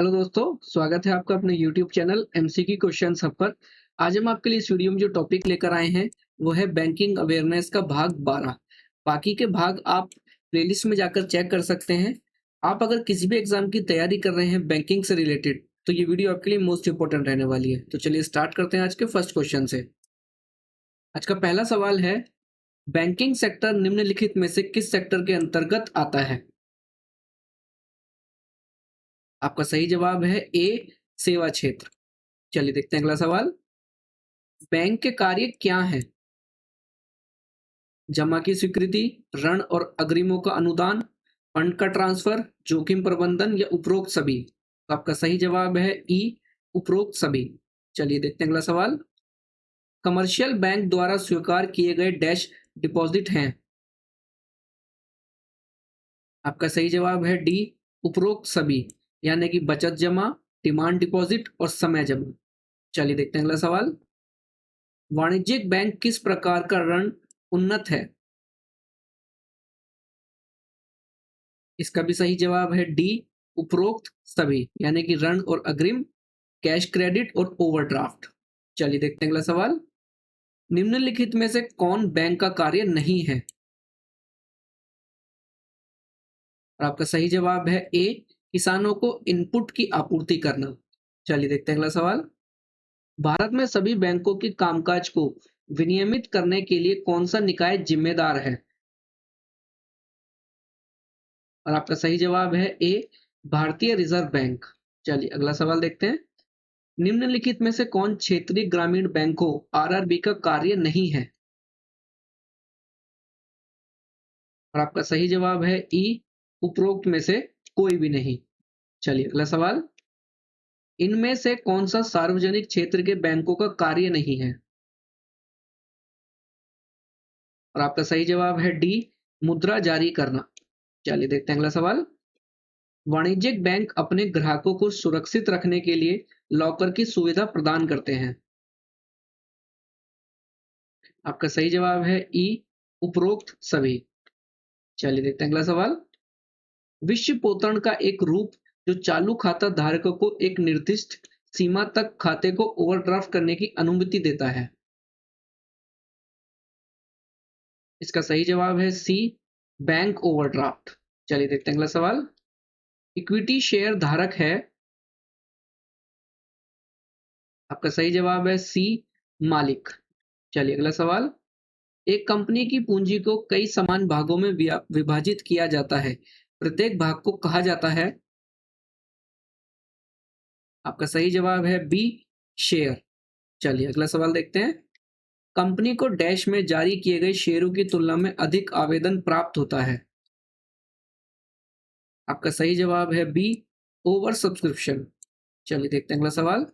Hello दोस्तों, स्वागत है आपका अपने YouTube channel MCQ question hub पर। आज हम आपके लिए इस वीडियो में जो टॉपिक लेकर आए हैं वो है बैंकिंग अवेयरनेस का भाग 12। बाकी के भाग आप प्लेलिस्ट में जाकर चेक कर सकते हैं। आप अगर किसी भी एग्जाम की तैयारी कर रहे हैं बैंकिंग से रिलेटेड तो ये वीडियो आपके लिए मोस्ट इंपॉर्टेंट रहने वाली है। तो चलिए स्टार्ट करते हैं आज के फर्स्ट क्वेश्चन से। आज का पहला सवाल है, बैंकिंग सेक्टर निम्नलिखित में से किस सेक्टर के अंतर्गत आता है? आपका सही जवाब है ए, सेवा क्षेत्र। चलिए देखते हैं अगला सवाल। बैंक के कार्य क्या हैं? जमा की स्वीकृति, ऋण और अग्रिमों का अनुदान, फंड का ट्रांसफर, जोखिम प्रबंधन या उपरोक्त सभी। तो आपका सही जवाब है ई, उपरोक्त सभी। चलिए देखते हैं अगला सवाल। कमर्शियल बैंक द्वारा स्वीकार किए गए डैश डिपॉजिट हैं। आपका सही जवाब है डी, उपरोक्त सभी, यानी कि बचत जमा, डिमांड डिपॉजिट और समय जमा। चलिए देखते हैं अगला सवाल। वाणिज्यिक बैंक किस प्रकार का ऋण उन्नत है? इसका भी सही जवाब है डी, उपरोक्त सभी, यानी कि ऋण और अग्रिम, कैश क्रेडिट और ओवरड्राफ्ट। चलिए देखते हैं अगला सवाल। निम्नलिखित में से कौन बैंक का कार्य नहीं है? और आपका सही जवाब है ए, किसानों को इनपुट की आपूर्ति करना। चलिए देखते हैं अगला सवाल। भारत में सभी बैंकों के कामकाज को विनियमित करने के लिए कौन सा निकाय जिम्मेदार है? और आपका सही जवाब है ए, भारतीय रिजर्व बैंक। चलिए अगला सवाल देखते हैं। निम्नलिखित में से कौन क्षेत्रीय ग्रामीण बैंकों आरआरबी का कार्य नहीं है? और आपका सही जवाब है ई, उपरोक्त में से कोई भी नहीं। चलिए अगला सवाल। इनमें से कौन सा सार्वजनिक क्षेत्र के बैंकों का कार्य नहीं है? और आपका सही जवाब है डी, मुद्रा जारी करना। चलिए देखते हैं अगला सवाल। वाणिज्यिक बैंक अपने ग्राहकों को सुरक्षित रखने के लिए लॉकर की सुविधा प्रदान करते हैं। आपका सही जवाब है ई, उपरोक्त सभी। चलिए देखते हैं अगला सवाल। विश्व पोषण का एक रूप जो चालू खाता धारकों को एक निर्दिष्ट सीमा तक खाते को ओवरड्राफ्ट करने की अनुमति देता है। इसका सही जवाब है सी, बैंक ओवरड्राफ्ट। चलिए देखते हैं अगला सवाल। इक्विटी शेयर धारक है। आपका सही जवाब है सी, मालिक। चलिए अगला सवाल। एक कंपनी की पूंजी को कई समान भागों में विभाजित किया जाता है। प्रत्येक भाग को कहा जाता है। आपका सही जवाब है बी, शेयर। चलिए अगला सवाल देखते हैं। कंपनी को डैश में जारी किए गए शेयरों की तुलना में अधिक आवेदन प्राप्त होता है। आपका सही जवाब है बी, ओवर सब्सक्रिप्शन। चलिए देखते हैं अगला सवाल।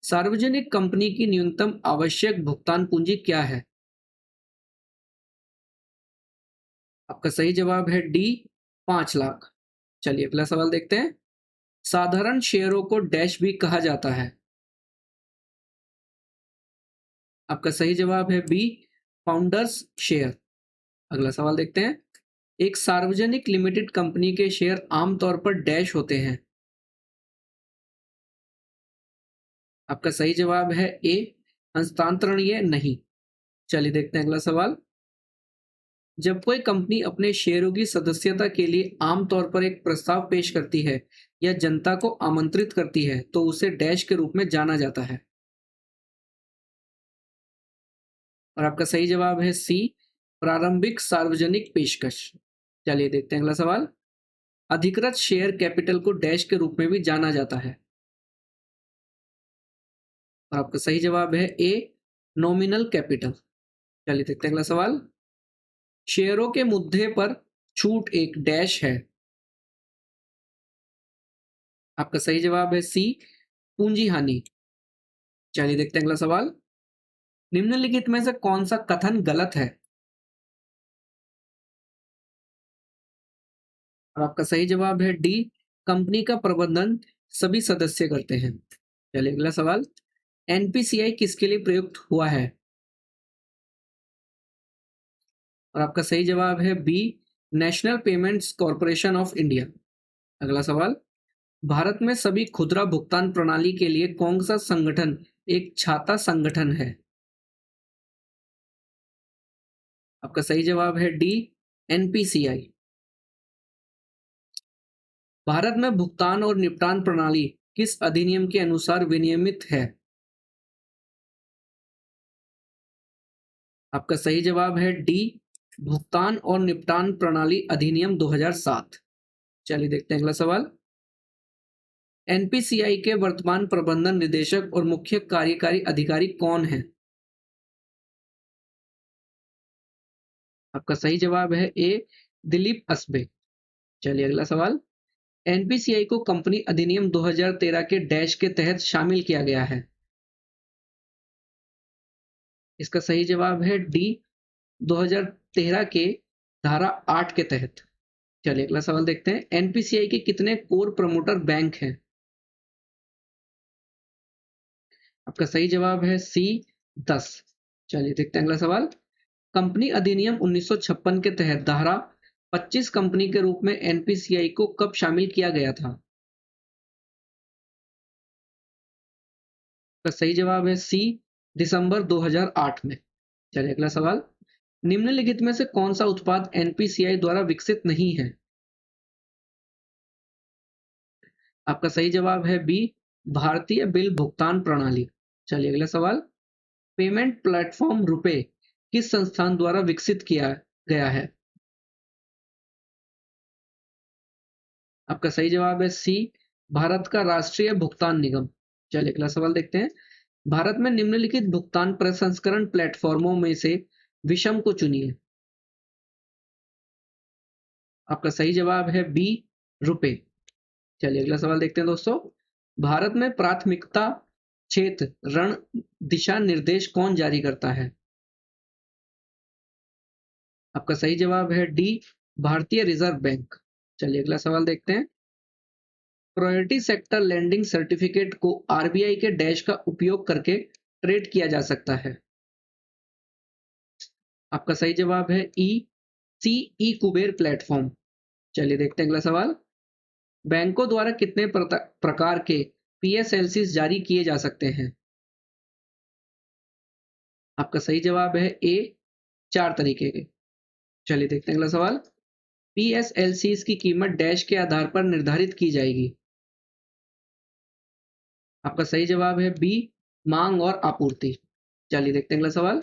सार्वजनिक कंपनी की न्यूनतम आवश्यक भुगतान पूंजी क्या है? आपका सही जवाब है डी, 5 लाख। चलिए अगला सवाल देखते हैं। साधारण शेयरों को डैश भी कहा जाता है। आपका सही जवाब है बी, फाउंडर्स शेयर। अगला सवाल देखते हैं। एक सार्वजनिक लिमिटेड कंपनी के शेयर आमतौर पर डैश होते हैं। आपका सही जवाब है ए, हस्तांतरणीय नहीं। चलिए देखते हैं अगला सवाल। जब कोई कंपनी अपने शेयरों की सदस्यता के लिए आमतौर पर एक प्रस्ताव पेश करती है या जनता को आमंत्रित करती है तो उसे डैश के रूप में जाना जाता है। और आपका सही जवाब है सी, प्रारंभिक सार्वजनिक पेशकश। चलिए देखते हैं अगला सवाल। अधिकृत शेयर कैपिटल को डैश के रूप में भी जाना जाता है। और आपका सही जवाब है ए, नॉमिनल कैपिटल। चलिए देखते हैं अगला सवाल। शेयरों के मुद्दे पर छूट एक डैश है। आपका सही जवाब है सी, पूंजी हानि। चलिए देखते हैं अगला सवाल। निम्नलिखित में से कौन सा कथन गलत है? और आपका सही जवाब है डी, कंपनी का प्रबंधन सभी सदस्य करते हैं। चलिए अगला सवाल। एनपीसीआई किसके लिए प्रयुक्त हुआ है? और आपका सही जवाब है B, national payments corporation of India. अगला सवाल। भारत में सभी खुदरा भुगतान प्रणाली के लिए कौन सा संगठन एक छाता संगठन है? आपका सही जवाब है डी, एनपीसीआई। भारत में भुगतान और निपटान प्रणाली किस अधिनियम के अनुसार विनियमित है? आपका सही जवाब है डी, भुगतान और निपटान प्रणाली अधिनियम 2007। चलिए देखते हैं अगला सवाल। एनपीसीआई के वर्तमान प्रबंधन निदेशक और मुख्य कार्यकारी अधिकारी कौन है? आपका सही जवाब है ए, दिलीप अस्बे। चलिए अगला सवाल। एनपीसीआई को कंपनी अधिनियम 2013 के डैश के तहत शामिल किया गया है। इसका सही जवाब है डी, 2013 के धारा 8 के तहत। चलिए अगला सवाल देखते हैं। एनपीसीआई के कितने कोर प्रमोटर बैंक हैं? आपका सही जवाब है सी, 10। चलिए देखते हैं अगला सवाल। कंपनी अधिनियम 1956 के तहत धारा 25 कंपनी के रूप में एनपीसीआई को कब शामिल किया गया था? का सही जवाब है सी, दिसंबर 2008 में। चलिए अगला सवाल। निम्नलिखित में से कौन सा उत्पाद एनपीसीआई द्वारा विकसित नहीं है? आपका सही जवाब है बी, भारतीय बिल भुगतान प्रणाली। चलिए अगला सवाल। पेमेंट प्लेटफॉर्म रुपे किस संस्थान द्वारा विकसित किया गया है? आपका सही जवाब है सी, भारत का राष्ट्रीय भुगतान निगम। चलिए अगला सवाल देखते हैं। भारत में निम्नलिखित भुगतान प्रसंस्करण प्लेटफॉर्मों में से विषम को चुनिए। आपका सही जवाब है बी, रुपए। चलिए अगला सवाल देखते हैं दोस्तों। भारत में प्राथमिकता क्षेत्र ऋण दिशा निर्देश कौन जारी करता है? आपका सही जवाब है डी, भारतीय रिजर्व बैंक। चलिए अगला सवाल देखते हैं। प्रायोरिटी सेक्टर लैंडिंग सर्टिफिकेट को आरबीआई के डैश का उपयोग करके ट्रेड किया जा सकता है। आपका सही जवाब है ई, सी, ई कुबेर प्लेटफॉर्म। चलिए देखते हैं अगला सवाल। बैंकों द्वारा कितने प्रकार के पीएसएलसी जारी किए जा सकते हैं? आपका सही जवाब है ए, 4 तरीके के। चलिए देखते हैं अगला सवाल। पीएसएलसी की कीमत डैश के आधार पर निर्धारित की जाएगी। आपका सही जवाब है बी, मांग और आपूर्ति। चलिए देखते हैं अगला सवाल।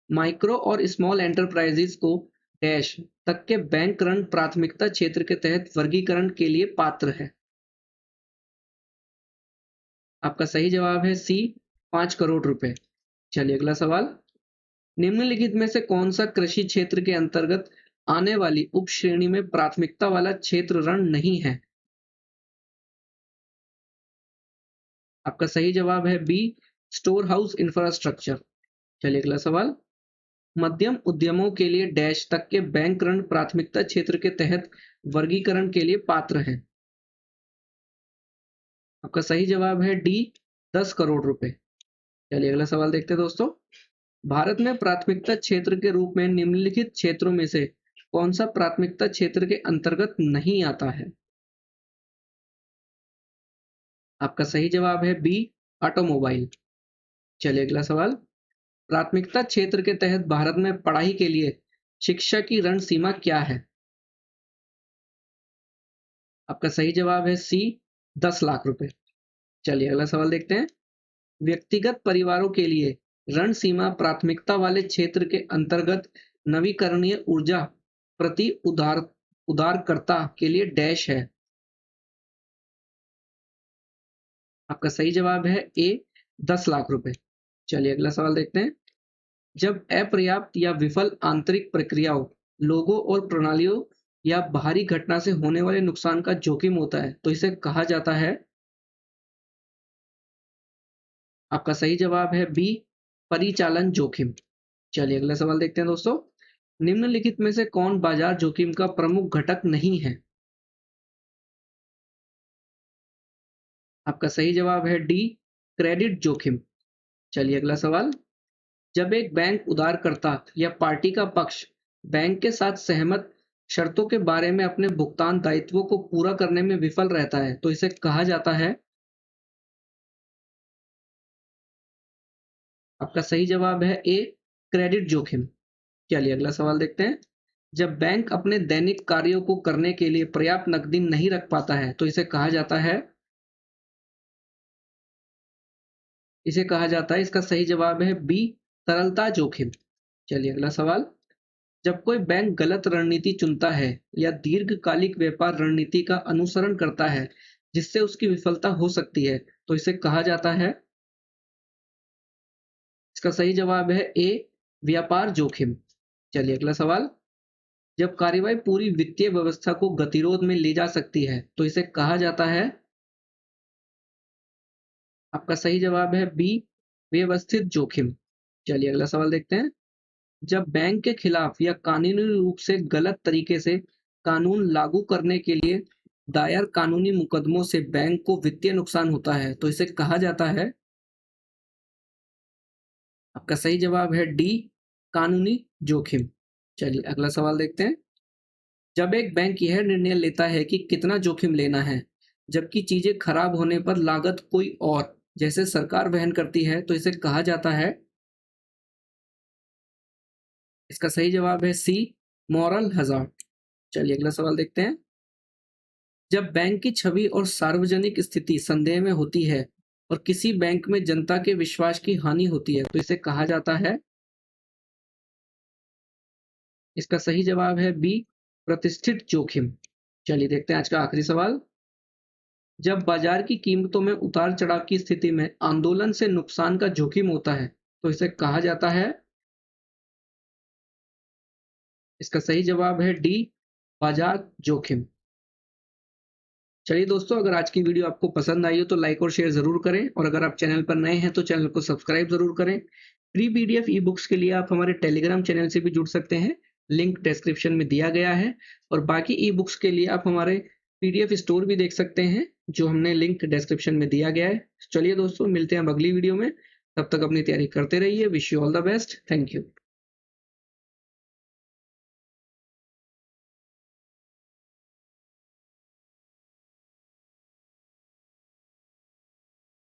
माइक्रो और स्मॉल एंटरप्राइजेज को डैश तक के बैंक ऋण प्राथमिकता क्षेत्र के तहत वर्गीकरण के लिए पात्र है। आपका सही जवाब है सी, 5 करोड़ रुपए। चलिए अगला सवाल। निम्नलिखित में से कौन सा कृषि क्षेत्र के अंतर्गत आने वाली उप श्रेणी में प्राथमिकता वाला क्षेत्र ऋण नहीं है? आपका सही जवाब है बी, स्टोर हाउस इंफ्रास्ट्रक्चर। चलिए अगला सवाल। मध्यम उद्यमों के लिए डैश तक के बैंक ऋण प्राथमिकता क्षेत्र के तहत वर्गीकरण के लिए पात्र हैं। आपका सही जवाब है डी, 10 करोड़ रुपए। चलिए अगला सवाल देखते हैं दोस्तों। भारत में प्राथमिकता क्षेत्र के रूप में निम्नलिखित क्षेत्रों में से कौन सा प्राथमिकता क्षेत्र के अंतर्गत नहीं आता है? आपका सही जवाब है बी, ऑटोमोबाइल। चलिए अगला सवाल। प्राथमिकता क्षेत्र के तहत भारत में पढ़ाई के लिए शिक्षा की ऋण सीमा क्या है? आपका सही जवाब है सी, 10 लाख रुपए। चलिए अगला सवाल देखते हैं। व्यक्तिगत परिवारों के लिए ऋण सीमा प्राथमिकता वाले क्षेत्र के अंतर्गत नवीकरणीय ऊर्जा प्रति उधारकर्ता के लिए डैश है। आपका सही जवाब है ए, 10 लाख रुपए। चलिए अगला सवाल देखते हैं। जब अपर्याप्त या विफल आंतरिक प्रक्रियाओं, लोगों और प्रणालियों या बाहरी घटना से होने वाले नुकसान का जोखिम होता है तो इसे कहा जाता है। आपका सही जवाब है बी, परिचालन जोखिम। चलिए अगला सवाल देखते हैं दोस्तों। निम्नलिखित में से कौन बाजार जोखिम का प्रमुख घटक नहीं है? आपका सही जवाब है डी, क्रेडिट जोखिम। चलिए अगला सवाल। जब एक बैंक उधारकर्ता या पार्टी का पक्ष बैंक के साथ सहमत शर्तों के बारे में अपने भुगतान दायित्वों को पूरा करने में विफल रहता है तो इसे कहा जाता है। आपका सही जवाब है ए, क्रेडिट जोखिम। चलिए अगला सवाल देखते हैं। जब बैंक अपने दैनिक कार्यों को करने के लिए पर्याप्त नकदी नहीं रख पाता है तो इसे कहा जाता है। इसका सही जवाब है बी, तरलता जोखिम। चलिए अगला सवाल। जब कोई बैंक गलत रणनीति चुनता है या दीर्घकालिक व्यापार रणनीति का अनुसरण करता है जिससे उसकी विफलता हो सकती है तो इसे कहा जाता है। इसका सही जवाब है ए, व्यापार जोखिम। चलिए अगला सवाल। जब कार्यवाही पूरी वित्तीय व्यवस्था को गतिरोध में ले जा सकती है तो इसे कहा जाता है। आपका सही जवाब है बी, व्यवस्थित जोखिम। चलिए अगला सवाल देखते हैं। जब बैंक के खिलाफ या कानूनी रूप से गलत तरीके से कानून लागू करने के लिए दायर कानूनी मुकदमों से बैंक को वित्तीय नुकसान होता है तो इसे कहा जाता है। आपका सही जवाब है डी, कानूनी जोखिम। चलिए अगला सवाल देखते हैं। जब एक बैंक यह निर्णय लेता है कि कितना जोखिम लेना है जबकि चीजें खराब होने पर लागत कोई और जैसे सरकार वहन करती है तो इसे कहा जाता है। इसका सही जवाब है सी, मॉरल हजार्ड। चलिए अगला सवाल देखते हैं। जब बैंक की छवि और सार्वजनिक स्थिति संदेह में होती है और किसी बैंक में जनता के विश्वास की हानि होती है तो इसे कहा जाता है। इसका सही जवाब है बी, प्रतिष्ठित जोखिम। चलिए देखते हैं आज का आखिरी सवाल। जब बाजार की कीमतों में उतार चढ़ाव की स्थिति में आंदोलन से नुकसान का जोखिम होता है तो इसे कहा जाता है। इसका सही जवाब है डी, बाजार जोखिम। चलिए दोस्तों, अगर आज की वीडियो आपको पसंद आई हो तो लाइक और शेयर जरूर करें और अगर आप चैनल पर नए हैं तो चैनल को सब्सक्राइब जरूर करें। फ्री पीडीएफ ई बुक्स के लिए आप हमारे टेलीग्राम चैनल से भी जुड़ सकते हैं, लिंक डिस्क्रिप्शन में दिया गया है। और बाकी ई बुक्स के लिए आप हमारे पीडीएफ स्टोर भी देख सकते हैं जो हमने लिंक डिस्क्रिप्शन में दिया गया है। चलिए दोस्तों, मिलते हैं अब अगली वीडियो में। तब तक अपनी तैयारी करते रहिए। Wish you all the best. Thank you.